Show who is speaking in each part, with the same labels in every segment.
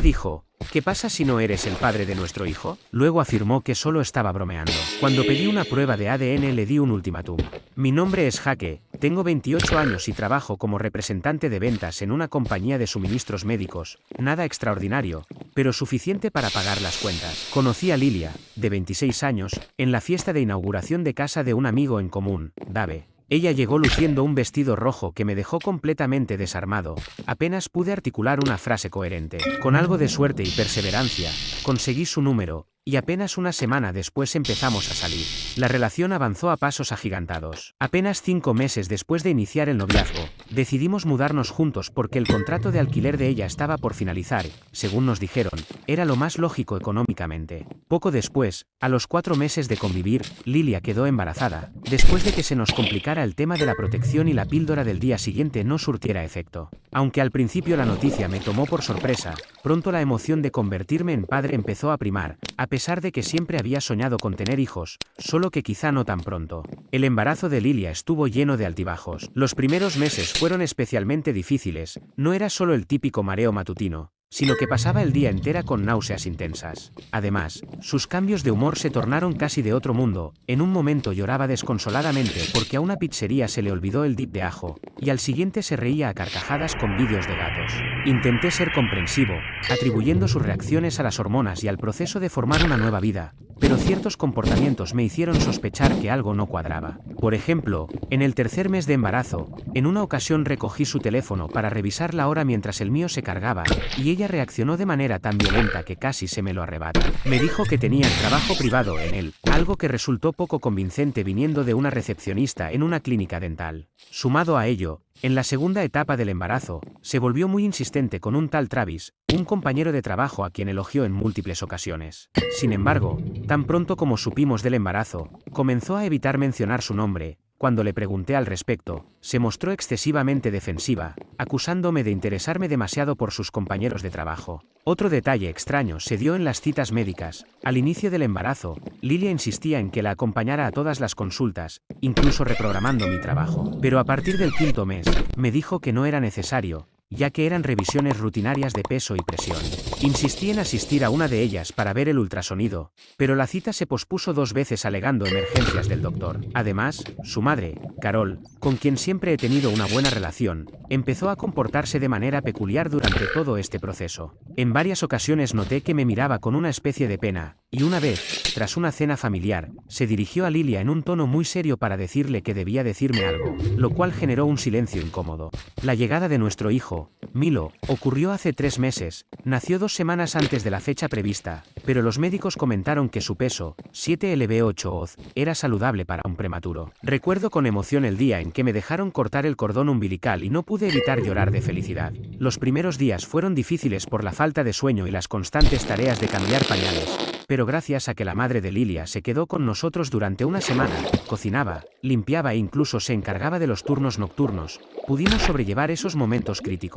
Speaker 1: dijo, ¿qué pasa si no eres el padre de nuestro hijo? Luego afirmó que solo estaba bromeando. Cuando pedí una prueba de ADN le di un ultimátum. Mi nombre es Jaque, tengo 28 años y trabajo como representante de ventas en una compañía de suministros médicos, nada extraordinario, pero suficiente para pagar las cuentas. Conocí a Lilia, de 26 años, en la fiesta de inauguración de casa de un amigo en común, Dave. Ella llegó luciendo un vestido rojo que me dejó completamente desarmado. Apenas pude articular una frase coherente. Con algo de suerte y perseverancia, conseguí su número, y apenas una semana después empezamos a salir. La relación avanzó a pasos agigantados. Apenas 5 meses después de iniciar el noviazgo, decidimos mudarnos juntos porque el contrato de alquiler de ella estaba por finalizar, según nos dijeron, era lo más lógico económicamente. Poco después, a los 4 meses de convivir, Lilia quedó embarazada, después de que se nos complicara el tema de la protección y la píldora del día siguiente no surtiera efecto. Aunque al principio la noticia me tomó por sorpresa, pronto la emoción de convertirme en padre empezó a primar, a pesar de que siempre había soñado con tener hijos, solo que quizá no tan pronto. El embarazo de Lilia estuvo lleno de altibajos. Los primeros meses fueron especialmente difíciles, no era solo el típico mareo matutino, sino que pasaba el día entera con náuseas intensas. Además, sus cambios de humor se tornaron casi de otro mundo. En un momento lloraba desconsoladamente porque a una pizzería se le olvidó el dip de ajo, y al siguiente se reía a carcajadas con vídeos de gatos. Intenté ser comprensivo, atribuyendo sus reacciones a las hormonas y al proceso de formar una nueva vida, pero ciertos comportamientos me hicieron sospechar que algo no cuadraba. Por ejemplo, en el tercer mes de embarazo, en una ocasión recogí su teléfono para revisar la hora mientras el mío se cargaba, y ella reaccionó de manera tan violenta que casi se me lo arrebata. Me dijo que tenía el trabajo privado en él, algo que resultó poco convincente viniendo de una recepcionista en una clínica dental. Sumado a ello, en la segunda etapa del embarazo, se volvió muy insistente con un tal Travis, un compañero de trabajo a quien elogió en múltiples ocasiones. Sin embargo, tan pronto como supimos del embarazo, comenzó a evitar mencionar su nombre. Cuando le pregunté al respecto, se mostró excesivamente defensiva, acusándome de interesarme demasiado por sus compañeros de trabajo. Otro detalle extraño se dio en las citas médicas. Al inicio del embarazo, Lilia insistía en que la acompañara a todas las consultas, incluso reprogramando mi trabajo. Pero a partir del 5.º mes, me dijo que no era necesario, ya que eran revisiones rutinarias de peso y presión. Insistí en asistir a una de ellas para ver el ultrasonido, pero la cita se pospuso 2 veces alegando emergencias del doctor. Además, su madre, Carol, con quien siempre he tenido una buena relación, empezó a comportarse de manera peculiar durante todo este proceso. En varias ocasiones noté que me miraba con una especie de pena, y una vez, tras una cena familiar, se dirigió a Lilia en un tono muy serio para decirle que debía decirme algo, lo cual generó un silencio incómodo. La llegada de nuestro hijo, Milo, ocurrió hace 3 meses, nació 2 semanas antes de la fecha prevista, pero los médicos comentaron que su peso, 7 lb-8 oz, era saludable para un prematuro. Recuerdo con emoción el día en que me dejaron cortar el cordón umbilical y no pude evitar llorar de felicidad. Los primeros días fueron difíciles por la falta de sueño y las constantes tareas de cambiar pañales, pero gracias a que la madre de Lilia se quedó con nosotros durante una semana, cocinaba, limpiaba e incluso se encargaba de los turnos nocturnos, pudimos sobrellevar esos momentos críticos.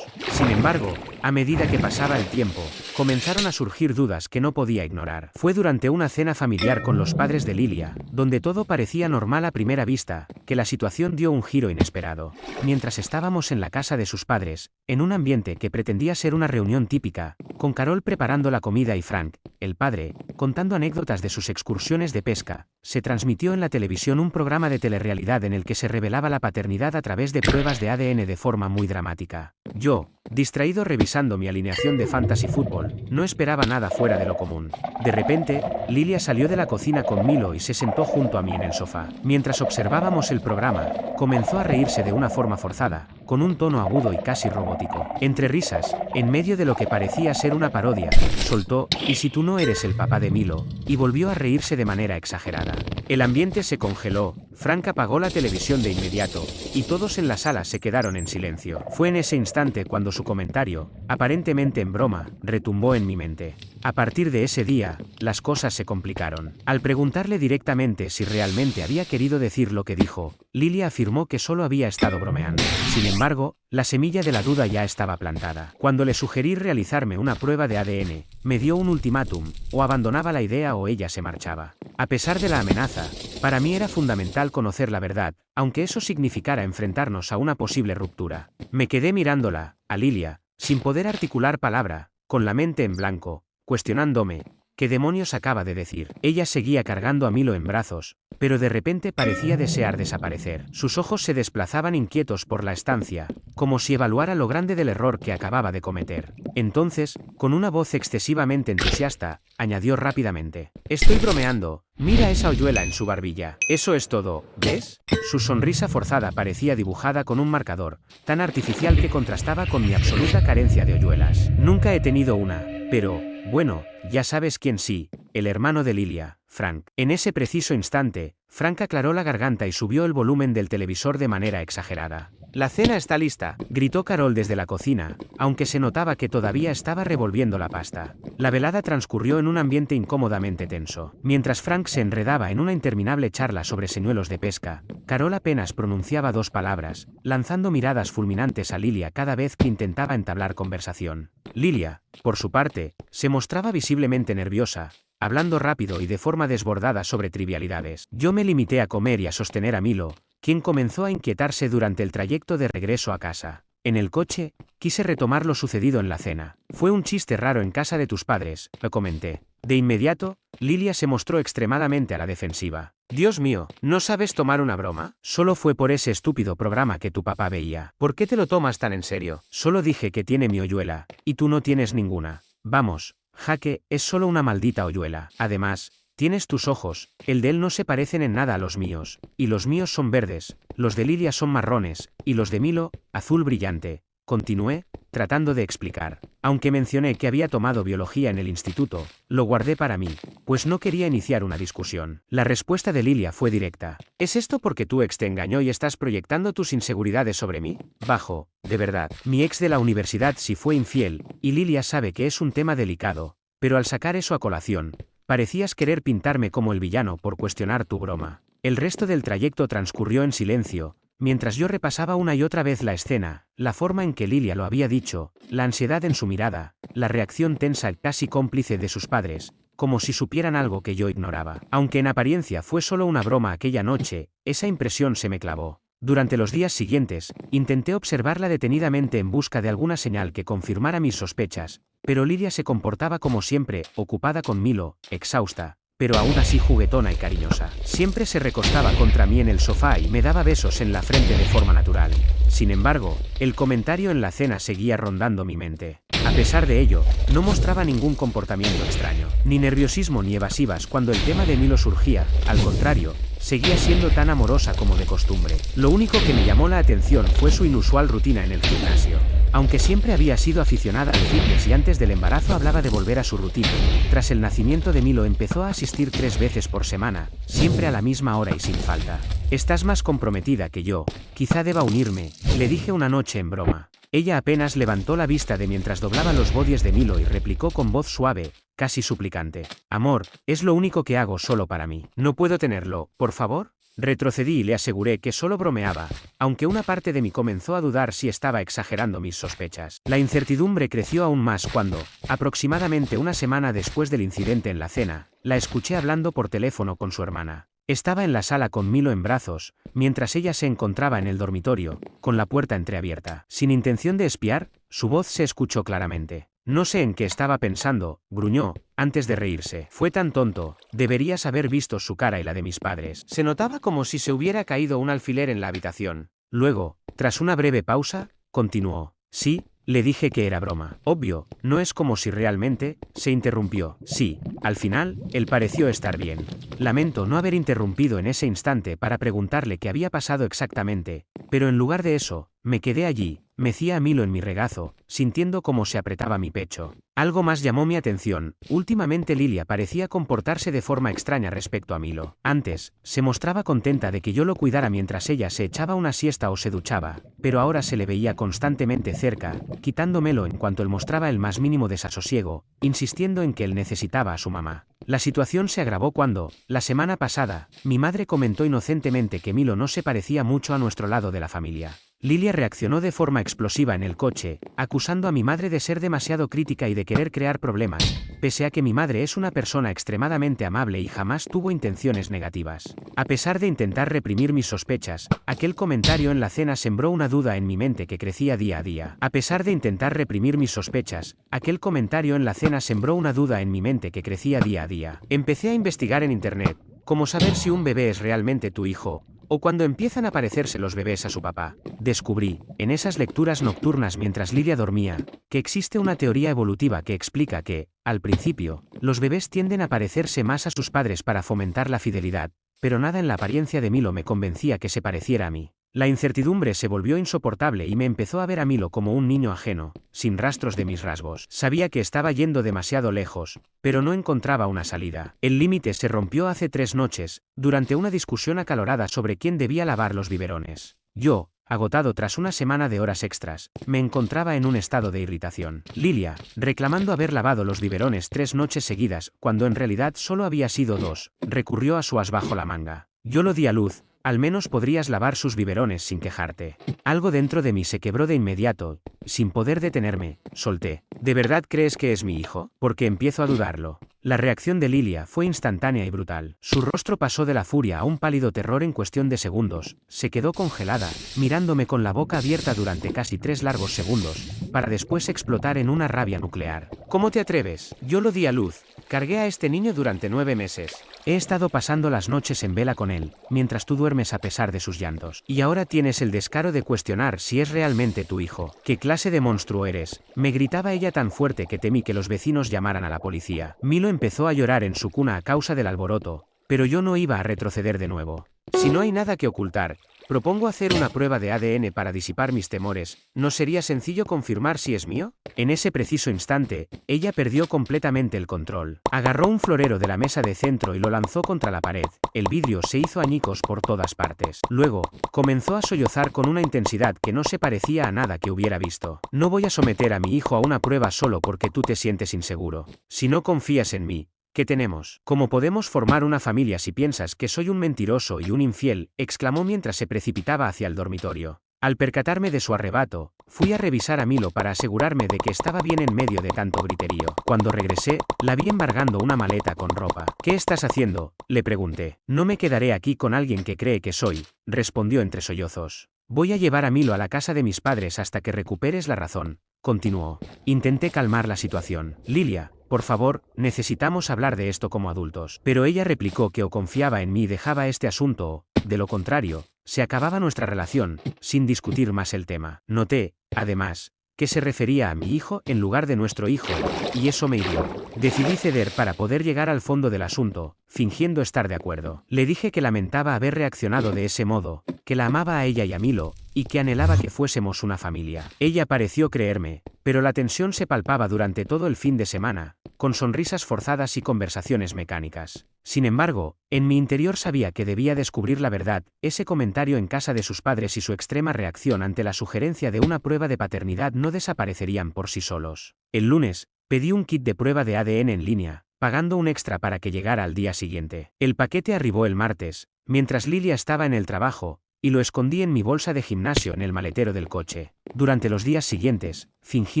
Speaker 1: Sin embargo, a medida que pasaba el tiempo, comenzaron a surgir dudas que no podía ignorar. Fue durante una cena familiar con los padres de Lilia, donde todo parecía normal a primera vista, que la situación dio un giro inesperado. Mientras estábamos en la casa de sus padres, en un ambiente que pretendía ser una reunión típica, con Carol preparando la comida y Frank, el padre, contando anécdotas de sus excursiones de pesca, se transmitió en la televisión un programa de telerrealidad en el que se revelaba la paternidad a través de pruebas de ADN de forma muy dramática. Yo, distraído revisando mi alineación de fantasy fútbol, no esperaba nada fuera de lo común. De repente, Lilia salió de la cocina con Milo y se sentó junto a mí en el sofá. Mientras observábamos el programa, comenzó a reírse de una forma forzada, con un tono agudo y casi robótico. Entre risas, en medio de lo que parecía ser una parodia, soltó, «¿Y si tú no eres el papá de Milo?», y volvió a reírse de manera exagerada. El ambiente se congeló, Frank apagó la televisión de inmediato, y todos en la sala se quedaron en silencio. Fue en ese instante cuando su comentario, aparentemente en broma, retumbó en mi mente. A partir de ese día, las cosas se complicaron. Al preguntarle directamente si realmente había querido decir lo que dijo, Lilia afirmó que solo había estado bromeando. Sin embargo, la semilla de la duda ya estaba plantada. Cuando le sugerí realizarme una prueba de ADN, me dio un ultimátum, o abandonaba la idea o ella se marchaba. A pesar de la amenaza, para mí era fundamental conocer la verdad, aunque eso significara enfrentarnos a una posible ruptura. Me quedé mirándola, a Lilia, sin poder articular palabra, con la mente en blanco, cuestionándome. ¿Qué demonios acaba de decir? Ella seguía cargando a Milo en brazos, pero de repente parecía desear desaparecer. Sus ojos se desplazaban inquietos por la estancia, como si evaluara lo grande del error que acababa de cometer. Entonces, con una voz excesivamente entusiasta, añadió rápidamente: «Estoy bromeando, mira esa hoyuela en su barbilla. Eso es todo, ¿ves?». Su sonrisa forzada parecía dibujada con un marcador, tan artificial que contrastaba con mi absoluta carencia de hoyuelas. Nunca he tenido una, pero, bueno, ya sabes quién sí, el hermano de Lilia, Frank. En ese preciso instante, Frank aclaró la garganta y subió el volumen del televisor de manera exagerada. «La cena está lista», gritó Carol desde la cocina, aunque se notaba que todavía estaba revolviendo la pasta. La velada transcurrió en un ambiente incómodamente tenso. Mientras Frank se enredaba en una interminable charla sobre señuelos de pesca, Carol apenas pronunciaba 2 palabras, lanzando miradas fulminantes a Lilia cada vez que intentaba entablar conversación. Lilia, por su parte, se mostraba visiblemente nerviosa, hablando rápido y de forma desbordada sobre trivialidades. Yo me limité a comer y a sostener a Milo, quien comenzó a inquietarse durante el trayecto de regreso a casa. En el coche, quise retomar lo sucedido en la cena. «Fue un chiste raro en casa de tus padres», lo comenté. De inmediato, Lilia se mostró extremadamente a la defensiva. «Dios mío, ¿no sabes tomar una broma? Solo fue por ese estúpido programa que tu papá veía. ¿Por qué te lo tomas tan en serio? Solo dije que tiene mi hoyuela, y tú no tienes ninguna. Vamos, Jake, es solo una maldita hoyuela. Además, tienes tus ojos, el de él no se parecen en nada a los míos, y los míos son verdes, los de Lilia son marrones, y los de Milo, azul brillante». Continué, tratando de explicar. Aunque mencioné que había tomado biología en el instituto, lo guardé para mí, pues no quería iniciar una discusión. La respuesta de Lilia fue directa. «¿Es esto porque tu ex te engañó y estás proyectando tus inseguridades sobre mí? Bajo, de verdad. Mi ex de la universidad sí fue infiel, y Lilia sabe que es un tema delicado, pero al sacar eso a colación, parecías querer pintarme como el villano por cuestionar tu broma». El resto del trayecto transcurrió en silencio, mientras yo repasaba una y otra vez la escena, la forma en que Lilia lo había dicho, la ansiedad en su mirada, la reacción tensa casi cómplice de sus padres, como si supieran algo que yo ignoraba. Aunque en apariencia fue solo una broma aquella noche, esa impresión se me clavó. Durante los días siguientes, intenté observarla detenidamente en busca de alguna señal que confirmara mis sospechas, pero Lilia se comportaba como siempre, ocupada con Milo, exhausta, pero aún así juguetona y cariñosa. Siempre se recostaba contra mí en el sofá y me daba besos en la frente de forma natural. Sin embargo, el comentario en la cena seguía rondando mi mente. A pesar de ello, no mostraba ningún comportamiento extraño, ni nerviosismo ni evasivas cuando el tema de Milo surgía, al contrario, seguía siendo tan amorosa como de costumbre. Lo único que me llamó la atención fue su inusual rutina en el gimnasio. Aunque siempre había sido aficionada al fitness y antes del embarazo hablaba de volver a su rutina, tras el nacimiento de Milo empezó a asistir 3 veces por semana, siempre a la misma hora y sin falta. «Estás más comprometida que yo, quizá deba unirme», le dije una noche en broma. Ella apenas levantó la vista de mientras doblaba los bodies de Milo y replicó con voz suave, casi suplicante: «Amor, es lo único que hago solo para mí. ¿No puedo tenerlo, por favor?». Retrocedí y le aseguré que solo bromeaba, aunque una parte de mí comenzó a dudar si estaba exagerando mis sospechas. La incertidumbre creció aún más cuando, aproximadamente una semana después del incidente en la cena, la escuché hablando por teléfono con su hermana. Estaba en la sala con Milo en brazos, mientras ella se encontraba en el dormitorio, con la puerta entreabierta. Sin intención de espiar, su voz se escuchó claramente. «No sé en qué estaba pensando», gruñó, antes de reírse. «Fue tan tonto, deberías haber visto su cara y la de mis padres». Se notaba como si se hubiera caído un alfiler en la habitación. Luego, tras una breve pausa, continuó: «Sí, le dije que era broma». «Obvio, no es como si realmente», se interrumpió. «Sí, al final, él pareció estar bien». Lamento no haber interrumpido en ese instante para preguntarle qué había pasado exactamente, pero en lugar de eso, me quedé allí, mecía a Milo en mi regazo, sintiendo cómo se apretaba mi pecho. Algo más llamó mi atención. Últimamente Lilia parecía comportarse de forma extraña respecto a Milo. Antes, se mostraba contenta de que yo lo cuidara mientras ella se echaba una siesta o se duchaba, pero ahora se le veía constantemente cerca, quitándomelo en cuanto él mostraba el más mínimo desasosiego, insistiendo en que él necesitaba a su mamá. La situación se agravó cuando, la semana pasada, mi madre comentó inocentemente que Milo no se parecía mucho a nuestro lado de la familia. Lilia reaccionó de forma explosiva en el coche, acusando a mi madre de ser demasiado crítica y de querer crear problemas, pese a que mi madre es una persona extremadamente amable y jamás tuvo intenciones negativas. A pesar de intentar reprimir mis sospechas, aquel comentario en la cena sembró una duda en mi mente que crecía día a día. A pesar de intentar reprimir mis sospechas, aquel comentario en la cena sembró una duda en mi mente que crecía día a día. Empecé a investigar en internet, cómo saber si un bebé es realmente tu hijo, o cuando empiezan a parecerse los bebés a su papá. Descubrí, en esas lecturas nocturnas mientras Lilia dormía, que existe una teoría evolutiva que explica que, al principio, los bebés tienden a parecerse más a sus padres para fomentar la fidelidad, pero nada en la apariencia de Milo me convencía que se pareciera a mí. La incertidumbre se volvió insoportable y me empezó a ver a Milo como un niño ajeno, sin rastros de mis rasgos. Sabía que estaba yendo demasiado lejos, pero no encontraba una salida. El límite se rompió hace 3 noches, durante una discusión acalorada sobre quién debía lavar los biberones. Yo, agotado tras una semana de horas extras, me encontraba en un estado de irritación. Lilia, reclamando haber lavado los biberones 3 noches seguidas, cuando en realidad solo había sido 2, recurrió a su as bajo la manga. Yo lo di a luz. Al menos podrías lavar sus biberones sin quejarte. Algo dentro de mí se quebró de inmediato, sin poder detenerme, solté. ¿De verdad crees que es mi hijo? Porque empiezo a dudarlo. La reacción de Lilia fue instantánea y brutal. Su rostro pasó de la furia a un pálido terror en cuestión de segundos. Se quedó congelada, mirándome con la boca abierta durante casi 3 largos segundos, para después explotar en una rabia nuclear. ¿Cómo te atreves? Yo lo di a luz. Cargué a este niño durante 9 meses. He estado pasando las noches en vela con él, mientras tú duermes a pesar de sus llantos. Y ahora tienes el descaro de cuestionar si es realmente tu hijo. ¿Qué clase de monstruo eres? Me gritaba ella tan fuerte que temí que los vecinos llamaran a la policía. Milo empezó a llorar en su cuna a causa del alboroto, pero yo no iba a retroceder de nuevo. Si no hay nada que ocultar, propongo hacer una prueba de ADN para disipar mis temores. ¿No sería sencillo confirmar si es mío? En ese preciso instante, ella perdió completamente el control. Agarró un florero de la mesa de centro y lo lanzó contra la pared. El vidrio se hizo añicos por todas partes. Luego, comenzó a sollozar con una intensidad que no se parecía a nada que hubiera visto. No voy a someter a mi hijo a una prueba solo porque tú te sientes inseguro. Si no confías en mí, ¿qué tenemos? ¿Cómo podemos formar una familia si piensas que soy un mentiroso y un infiel?, exclamó mientras se precipitaba hacia el dormitorio. Al percatarme de su arrebato, fui a revisar a Milo para asegurarme de que estaba bien en medio de tanto griterío. Cuando regresé, la vi embargando una maleta con ropa. ¿Qué estás haciendo?, le pregunté. No me quedaré aquí con alguien que cree que soy, respondió entre sollozos. Voy a llevar a Milo a la casa de mis padres hasta que recuperes la razón, continuó. Intenté calmar la situación. Lilia, por favor, necesitamos hablar de esto como adultos. Pero ella replicó que o confiaba en mí y dejaba este asunto o, de lo contrario, se acababa nuestra relación, sin discutir más el tema. Noté, además, que se refería a mi hijo en lugar de nuestro hijo, y eso me hirió. Decidí ceder para poder llegar al fondo del asunto, fingiendo estar de acuerdo. Le dije que lamentaba haber reaccionado de ese modo, que la amaba a ella y a Milo, y que anhelaba que fuésemos una familia. Ella pareció creerme, pero la tensión se palpaba durante todo el fin de semana, con sonrisas forzadas y conversaciones mecánicas. Sin embargo, en mi interior sabía que debía descubrir la verdad. Ese comentario en casa de sus padres y su extrema reacción ante la sugerencia de una prueba de paternidad no desaparecerían por sí solos. El lunes, pedí un kit de prueba de ADN en línea, pagando un extra para que llegara al día siguiente. El paquete arribó el martes, mientras Lilia estaba en el trabajo, y lo escondí en mi bolsa de gimnasio en el maletero del coche. Durante los días siguientes, fingí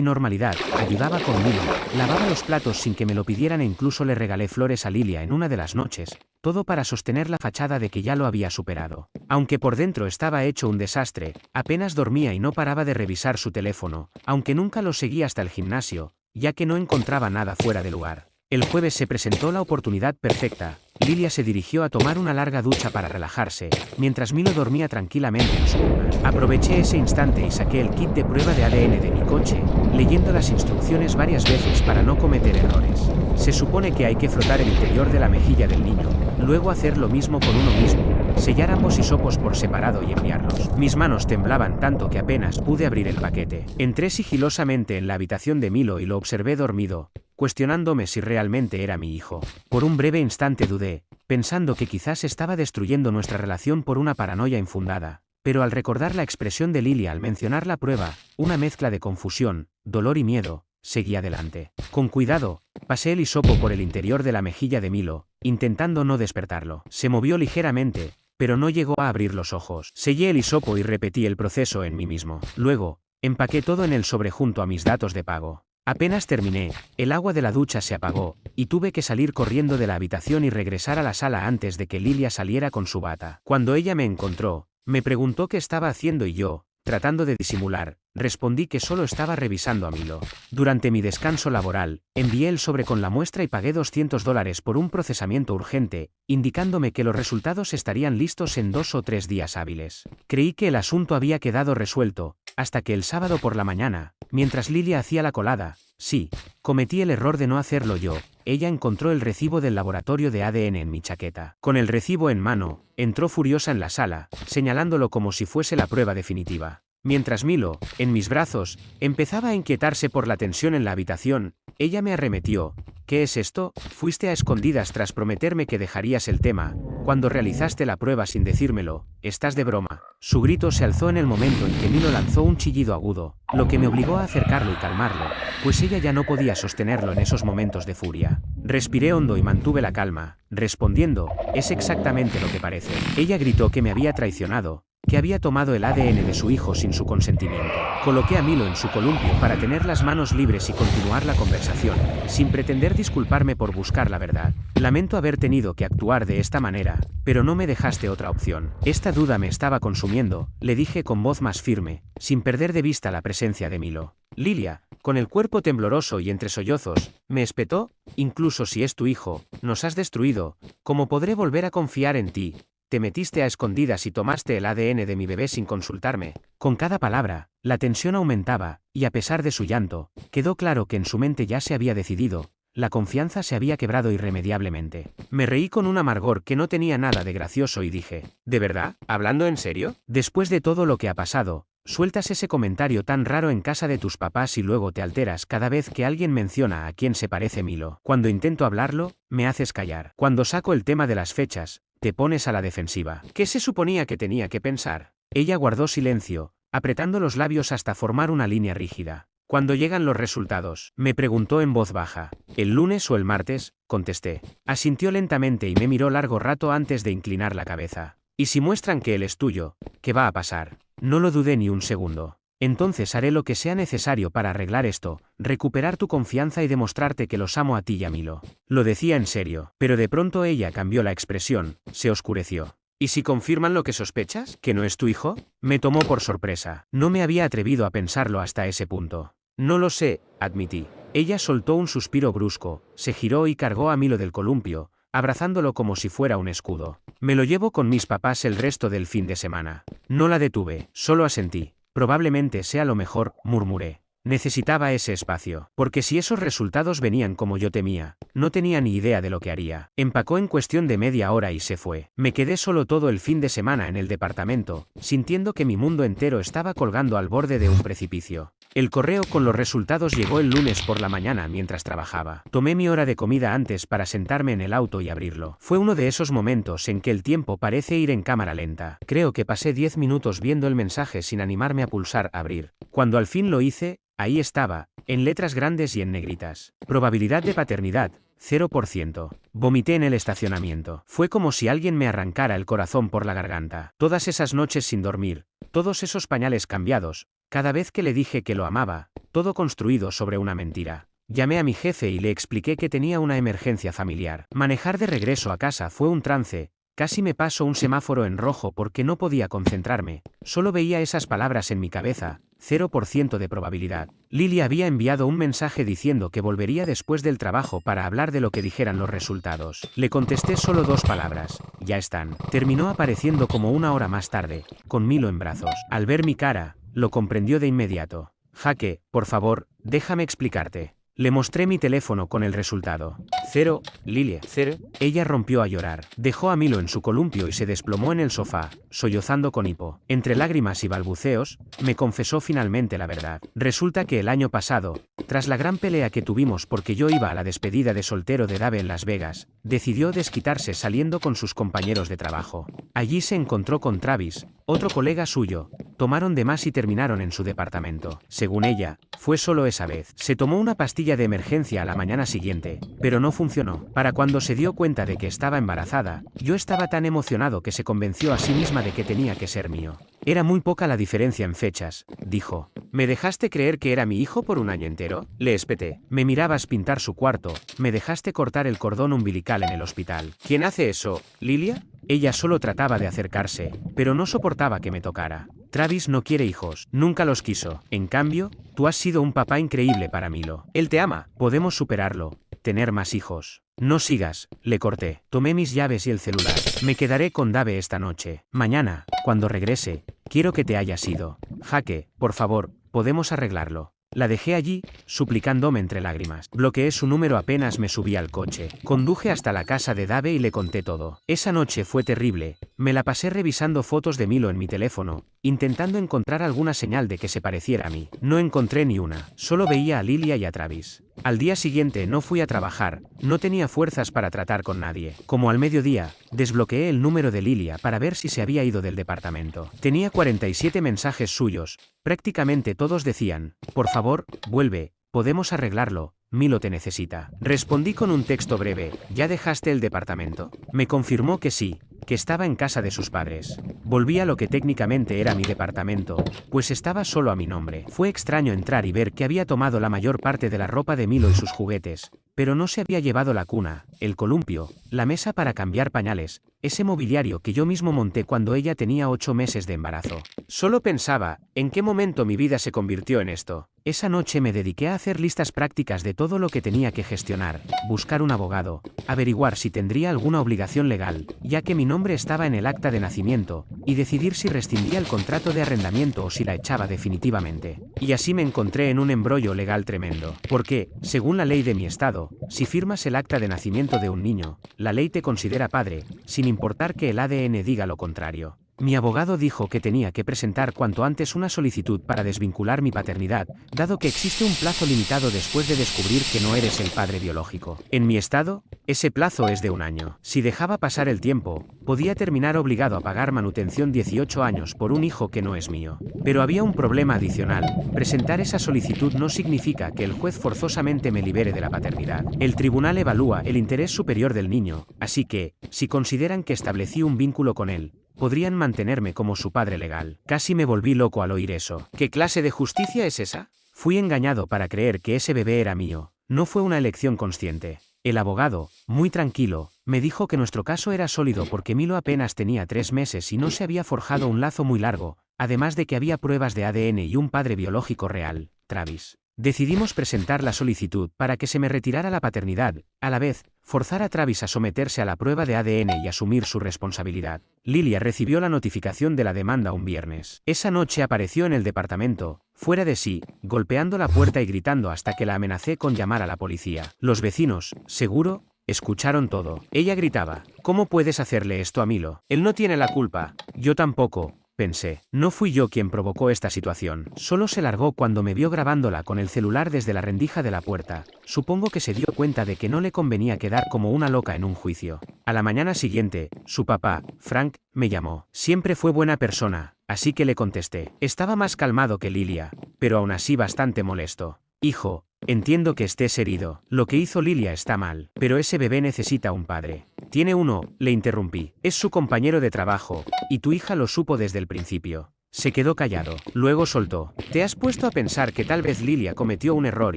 Speaker 1: normalidad, ayudaba con Milo, lavaba los platos sin que me lo pidieran e incluso le regalé flores a Lilia en una de las noches, todo para sostener la fachada de que ya lo había superado. Aunque por dentro estaba hecho un desastre, apenas dormía y no paraba de revisar su teléfono, aunque nunca lo seguí hasta el gimnasio, ya que no encontraba nada fuera de lugar. El jueves se presentó la oportunidad perfecta. Lilia se dirigió a tomar una larga ducha para relajarse, mientras Milo dormía tranquilamente en su cuna. Aproveché ese instante y saqué el kit de prueba de ADN de mi coche, leyendo las instrucciones varias veces para no cometer errores. Se supone que hay que frotar el interior de la mejilla del niño, luego hacer lo mismo con uno mismo, sellar ambos hisopos por separado y enviarlos. Mis manos temblaban tanto que apenas pude abrir el paquete. Entré sigilosamente en la habitación de Milo y lo observé dormido, cuestionándome si realmente era mi hijo. Por un breve instante dudé, pensando que quizás estaba destruyendo nuestra relación por una paranoia infundada, pero al recordar la expresión de Lilia al mencionar la prueba, una mezcla de confusión, dolor y miedo, seguí adelante. Con cuidado, pasé el hisopo por el interior de la mejilla de Milo, intentando no despertarlo. Se movió ligeramente, pero no llegó a abrir los ojos. Sellé el hisopo y repetí el proceso en mí mismo. Luego, empaqué todo en el sobre junto a mis datos de pago. Apenas terminé, el agua de la ducha se apagó, y tuve que salir corriendo de la habitación y regresar a la sala antes de que Lilia saliera con su bata. Cuando ella me encontró, me preguntó qué estaba haciendo y yo, tratando de disimular, respondí que solo estaba revisando a Milo. Durante mi descanso laboral, envié el sobre con la muestra y pagué $200 por un procesamiento urgente, indicándome que los resultados estarían listos en 2 o 3 días hábiles. Creí que el asunto había quedado resuelto, hasta que el sábado por la mañana, mientras Lilia hacía la colada, sí, cometí el error de no hacerlo yo, ella encontró el recibo del laboratorio de ADN en mi chaqueta. Con el recibo en mano, entró furiosa en la sala, señalándolo como si fuese la prueba definitiva. Mientras Milo, en mis brazos, empezaba a inquietarse por la tensión en la habitación, ella me arremetió. ¿Qué es esto? Fuiste a escondidas tras prometerme que dejarías el tema, cuando realizaste la prueba sin decírmelo, estás de broma. Su grito se alzó en el momento en que Milo lanzó un chillido agudo, lo que me obligó a acercarlo y calmarlo, pues ella ya no podía sostenerlo en esos momentos de furia. Respiré hondo y mantuve la calma, respondiendo, es exactamente lo que parece. Ella gritó que me había traicionado, que había tomado el ADN de su hijo sin su consentimiento. Coloqué a Milo en su columpio para tener las manos libres y continuar la conversación, sin pretender disculparme por buscar la verdad. Lamento haber tenido que actuar de esta manera, pero no me dejaste otra opción. Esta duda me estaba consumiendo, le dije con voz más firme, sin perder de vista la presencia de Milo. Lilia, con el cuerpo tembloroso y entre sollozos, me espetó, incluso si es tu hijo, nos has destruido, ¿cómo podré volver a confiar en ti? Te metiste a escondidas y tomaste el ADN de mi bebé sin consultarme. Con cada palabra, la tensión aumentaba, y a pesar de su llanto, quedó claro que en su mente ya se había decidido, la confianza se había quebrado irremediablemente. Me reí con un amargor que no tenía nada de gracioso y dije, ¿de verdad? ¿Hablando en serio? Después de todo lo que ha pasado, sueltas ese comentario tan raro en casa de tus papás y luego te alteras cada vez que alguien menciona a quién se parece Milo. Cuando intento hablarlo, me haces callar. Cuando saco el tema de las fechas, te pones a la defensiva. ¿Qué se suponía que tenía que pensar? Ella guardó silencio, apretando los labios hasta formar una línea rígida. ¿Cuándo llegan los resultados? Me preguntó en voz baja. ¿El lunes o el martes? Contesté. Asintió lentamente y me miró largo rato antes de inclinar la cabeza. ¿Y si muestran que él es tuyo? ¿Qué va a pasar? No lo dudé ni un segundo. Entonces haré lo que sea necesario para arreglar esto, recuperar tu confianza y demostrarte que los amo a ti y a Milo. Lo decía en serio, pero de pronto ella cambió la expresión, se oscureció. ¿Y si confirman lo que sospechas? ¿Que no es tu hijo? Me tomó por sorpresa. No me había atrevido a pensarlo hasta ese punto. No lo sé, admití. Ella soltó un suspiro brusco, se giró y cargó a Milo del columpio, abrazándolo como si fuera un escudo. Me lo llevo con mis papás el resto del fin de semana. No la detuve, solo asentí. Probablemente sea lo mejor, murmuré. Necesitaba ese espacio, porque si esos resultados venían como yo temía, no tenía ni idea de lo que haría. Empacó en cuestión de media hora y se fue. Me quedé solo todo el fin de semana en el departamento, sintiendo que mi mundo entero estaba colgando al borde de un precipicio. El correo con los resultados llegó el lunes por la mañana mientras trabajaba. Tomé mi hora de comida antes para sentarme en el auto y abrirlo. Fue uno de esos momentos en que el tiempo parece ir en cámara lenta. Creo que pasé 10 minutos viendo el mensaje sin animarme a pulsar abrir. Cuando al fin lo hice, ahí estaba, en letras grandes y en negritas. Probabilidad de paternidad, 0%. Vomité en el estacionamiento. Fue como si alguien me arrancara el corazón por la garganta. Todas esas noches sin dormir, todos esos pañales cambiados, cada vez que le dije que lo amaba, todo construido sobre una mentira. Llamé a mi jefe y le expliqué que tenía una emergencia familiar. Manejar de regreso a casa fue un trance. Casi me paso un semáforo en rojo porque no podía concentrarme, solo veía esas palabras en mi cabeza, 0% de probabilidad. Lilia había enviado un mensaje diciendo que volvería después del trabajo para hablar de lo que dijeran los resultados. Le contesté solo 2 palabras, ya están. Terminó apareciendo como 1 hora más tarde, con Milo en brazos. Al ver mi cara, lo comprendió de inmediato. Jaque, por favor, déjame explicarte. Le mostré mi teléfono con el resultado. 0, Lilia, 0. Ella rompió a llorar. Dejó a Milo en su columpio y se desplomó en el sofá, sollozando con hipo. Entre lágrimas y balbuceos, me confesó finalmente la verdad. Resulta que el año pasado, tras la gran pelea que tuvimos porque yo iba a la despedida de soltero de Dave en Las Vegas, decidió desquitarse saliendo con sus compañeros de trabajo. Allí se encontró con Travis, otro colega suyo. Tomaron de más y terminaron en su departamento. Según ella, fue solo esa vez. Se tomó una pastilla de emergencia a la mañana siguiente, pero no funcionó. Para cuando se dio cuenta de que estaba embarazada, yo estaba tan emocionado que se convenció a sí misma de que tenía que ser mío. Era muy poca la diferencia en fechas, dijo. ¿Me dejaste creer que era mi hijo por un año entero? Le espeté. Me mirabas pintar su cuarto, me dejaste cortar el cordón umbilical en el hospital. ¿Quién hace eso, Lilia? Ella solo trataba de acercarse, pero no soportaba que me tocara. Travis no quiere hijos, nunca los quiso. En cambio, tú has sido un papá increíble para Milo. Él te ama, podemos superarlo, tener más hijos. No sigas, le corté. Tomé mis llaves y el celular. Me quedaré con Dave esta noche. Mañana, cuando regrese, quiero que te hayas ido. Jake, por favor, podemos arreglarlo. La dejé allí, suplicándome entre lágrimas. Bloqueé su número apenas me subí al coche. Conduje hasta la casa de Dave y le conté todo. Esa noche fue terrible. Me la pasé revisando fotos de Milo en mi teléfono, intentando encontrar alguna señal de que se pareciera a mí. No encontré ni una. Solo veía a Lilia y a Travis. Al día siguiente no fui a trabajar, no tenía fuerzas para tratar con nadie. Como al mediodía, desbloqueé el número de Lilia para ver si se había ido del departamento. Tenía 47 mensajes suyos, prácticamente todos decían, por favor, vuelve, podemos arreglarlo, Milo te necesita. Respondí con un texto breve, ¿ya dejaste el departamento? Me confirmó que sí, que estaba en casa de sus padres. Volví a lo que técnicamente era mi departamento, pues estaba solo a mi nombre. Fue extraño entrar y ver que había tomado la mayor parte de la ropa de Milo y sus juguetes, pero no se había llevado la cuna, el columpio, la mesa para cambiar pañales, ese mobiliario que yo mismo monté cuando ella tenía 8 meses de embarazo. Solo pensaba, ¿en qué momento mi vida se convirtió en esto? Esa noche me dediqué a hacer listas prácticas de todo lo que tenía que gestionar, buscar un abogado, averiguar si tendría alguna obligación legal, ya que mi nombre estaba en el acta de nacimiento, y decidir si rescindía el contrato de arrendamiento o si la echaba definitivamente. Y así me encontré en un embrollo legal tremendo, porque, según la ley de mi estado, si firmas el acta de nacimiento de un niño, la ley te considera padre, sin importar que el ADN diga lo contrario. Mi abogado dijo que tenía que presentar cuanto antes una solicitud para desvincular mi paternidad, dado que existe un plazo limitado después de descubrir que no eres el padre biológico. En mi estado, ese plazo es de 1 año. Si dejaba pasar el tiempo, podía terminar obligado a pagar manutención 18 años por un hijo que no es mío. Pero había un problema adicional. Presentar esa solicitud no significa que el juez forzosamente me libere de la paternidad. El tribunal evalúa el interés superior del niño, así que, si consideran que establecí un vínculo con él, podrían mantenerme como su padre legal. Casi me volví loco al oír eso. ¿Qué clase de justicia es esa? Fui engañado para creer que ese bebé era mío. No fue una elección consciente. El abogado, muy tranquilo, me dijo que nuestro caso era sólido porque Milo apenas tenía 3 meses y no se había forjado un lazo muy largo, además de que había pruebas de ADN y un padre biológico real, Travis. Decidimos presentar la solicitud para que se me retirara la paternidad, a la vez, forzar a Travis a someterse a la prueba de ADN y asumir su responsabilidad. Lilia recibió la notificación de la demanda un viernes. Esa noche apareció en el departamento, fuera de sí, golpeando la puerta y gritando hasta que la amenacé con llamar a la policía. Los vecinos, seguro, escucharon todo. Ella gritaba, ¿cómo puedes hacerle esto a Milo? Él no tiene la culpa. Yo tampoco. Pensé, no fui yo quien provocó esta situación, solo se largó cuando me vio grabándola con el celular desde la rendija de la puerta. Supongo que se dio cuenta de que no le convenía quedar como una loca en un juicio. A la mañana siguiente, su papá, Frank, me llamó. Siempre fue buena persona, así que le contesté. Estaba más calmado que Lilia, pero aún así bastante molesto. Hijo, entiendo que estés herido. Lo que hizo Lilia está mal, pero ese bebé necesita un padre. Tiene uno, le interrumpí. Es su compañero de trabajo, y tu hija lo supo desde el principio. Se quedó callado. Luego soltó. Te has puesto a pensar que tal vez Lilia cometió un error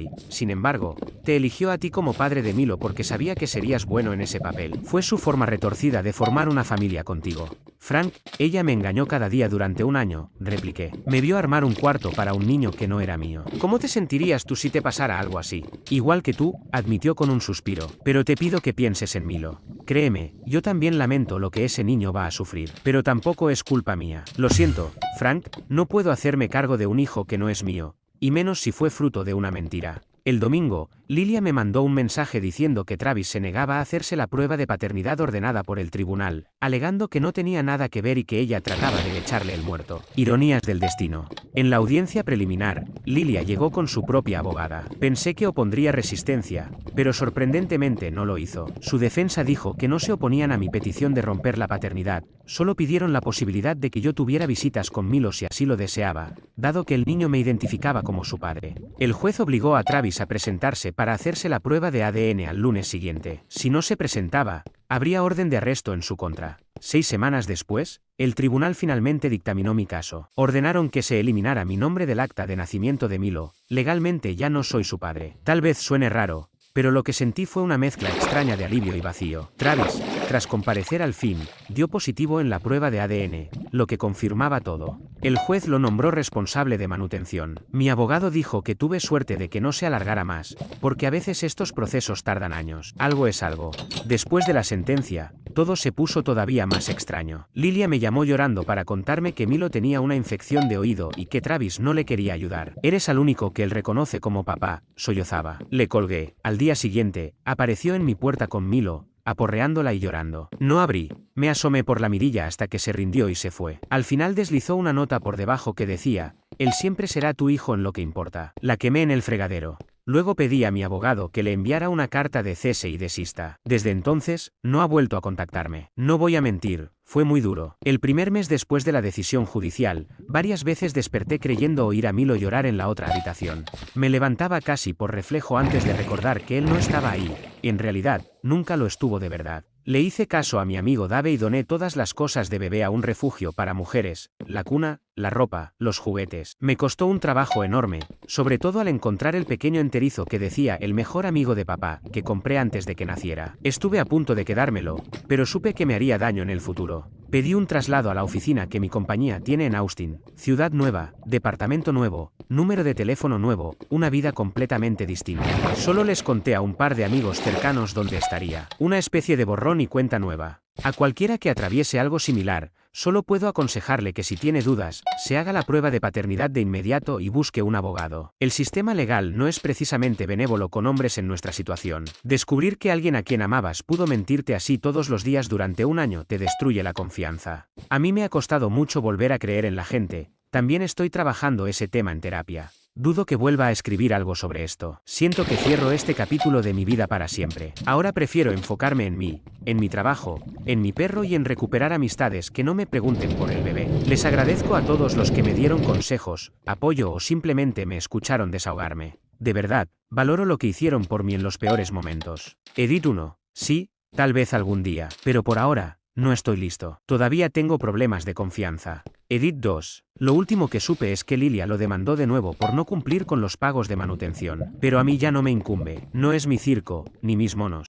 Speaker 1: y, sin embargo, te eligió a ti como padre de Milo porque sabía que serías bueno en ese papel. Fue su forma retorcida de formar una familia contigo. Frank, ella me engañó cada día durante 1 año, repliqué. Me vio armar un cuarto para un niño que no era mío. ¿Cómo te sentirías tú si te pasara algo así? Igual que tú, admitió con un suspiro. Pero te pido que pienses en Milo. Créeme, yo también lamento lo que ese niño va a sufrir. Pero tampoco es culpa mía. Lo siento, Frank, no puedo hacerme cargo de un hijo que no es mío, y menos si fue fruto de una mentira. El domingo, Lilia me mandó un mensaje diciendo que Travis se negaba a hacerse la prueba de paternidad ordenada por el tribunal, alegando que no tenía nada que ver y que ella trataba de echarle el muerto. Ironías del destino. En la audiencia preliminar, Lilia llegó con su propia abogada. Pensé que opondría resistencia, pero sorprendentemente no lo hizo. Su defensa dijo que no se oponían a mi petición de romper la paternidad, solo pidieron la posibilidad de que yo tuviera visitas con Milo si así lo deseaba, dado que el niño me identificaba como su padre. El juez obligó a Travis a presentarse para hacerse la prueba de ADN al lunes siguiente. Si no se presentaba, habría orden de arresto en su contra. 6 semanas después, el tribunal finalmente dictaminó mi caso. Ordenaron que se eliminara mi nombre del acta de nacimiento de Milo. Legalmente ya no soy su padre. Tal vez suene raro, pero lo que sentí fue una mezcla extraña de alivio y vacío. Travis, tras comparecer al fin, dio positivo en la prueba de ADN, lo que confirmaba todo. El juez lo nombró responsable de manutención. Mi abogado dijo que tuve suerte de que no se alargara más, porque a veces estos procesos tardan años. Algo es algo. Después de la sentencia, todo se puso todavía más extraño. Lilia me llamó llorando para contarme que Milo tenía una infección de oído y que Travis no le quería ayudar. Eres al único que él reconoce como papá, sollozaba. Le colgué. Al día siguiente, apareció en mi puerta con Milo, aporreándola y llorando. No abrí. Me asomé por la mirilla hasta que se rindió y se fue. Al final deslizó una nota por debajo que decía: él siempre será tu hijo en lo que importa. La quemé en el fregadero. Luego pedí a mi abogado que le enviara una carta de cese y desista. Desde entonces, no ha vuelto a contactarme. No voy a mentir, fue muy duro. El primer mes después de la decisión judicial, varias veces desperté creyendo oír a Milo llorar en la otra habitación. Me levantaba casi por reflejo antes de recordar que él no estaba ahí. En realidad, nunca lo estuvo de verdad. Le hice caso a mi amigo Dave y doné todas las cosas de bebé a un refugio para mujeres, la cuna, la ropa, los juguetes. Me costó un trabajo enorme, sobre todo al encontrar el pequeño enterizo que decía el mejor amigo de papá, que compré antes de que naciera. Estuve a punto de quedármelo, pero supe que me haría daño en el futuro. Pedí un traslado a la oficina que mi compañía tiene en Austin, ciudad nueva, departamento nuevo, número de teléfono nuevo, una vida completamente distinta. Solo les conté a un par de amigos cercanos dónde estaría. Una especie de borrón y cuenta nueva. A cualquiera que atraviese algo similar, solo puedo aconsejarle que si tiene dudas, se haga la prueba de paternidad de inmediato y busque un abogado. El sistema legal no es precisamente benévolo con hombres en nuestra situación. Descubrir que alguien a quien amabas pudo mentirte así todos los días durante un año te destruye la confianza. A mí me ha costado mucho volver a creer en la gente, también estoy trabajando ese tema en terapia. Dudo que vuelva a escribir algo sobre esto. Siento que cierro este capítulo de mi vida para siempre. Ahora prefiero enfocarme en mí, en mi trabajo, en mi perro y en recuperar amistades que no me pregunten por el bebé. Les agradezco a todos los que me dieron consejos, apoyo o simplemente me escucharon desahogarme. De verdad, valoro lo que hicieron por mí en los peores momentos. Edit 1. Sí, tal vez algún día, pero por ahora, no estoy listo. Todavía tengo problemas de confianza. Edit 2. Lo último que supe es que Lilia lo demandó de nuevo por no cumplir con los pagos de manutención. Pero a mí ya no me incumbe. No es mi circo, ni mis monos.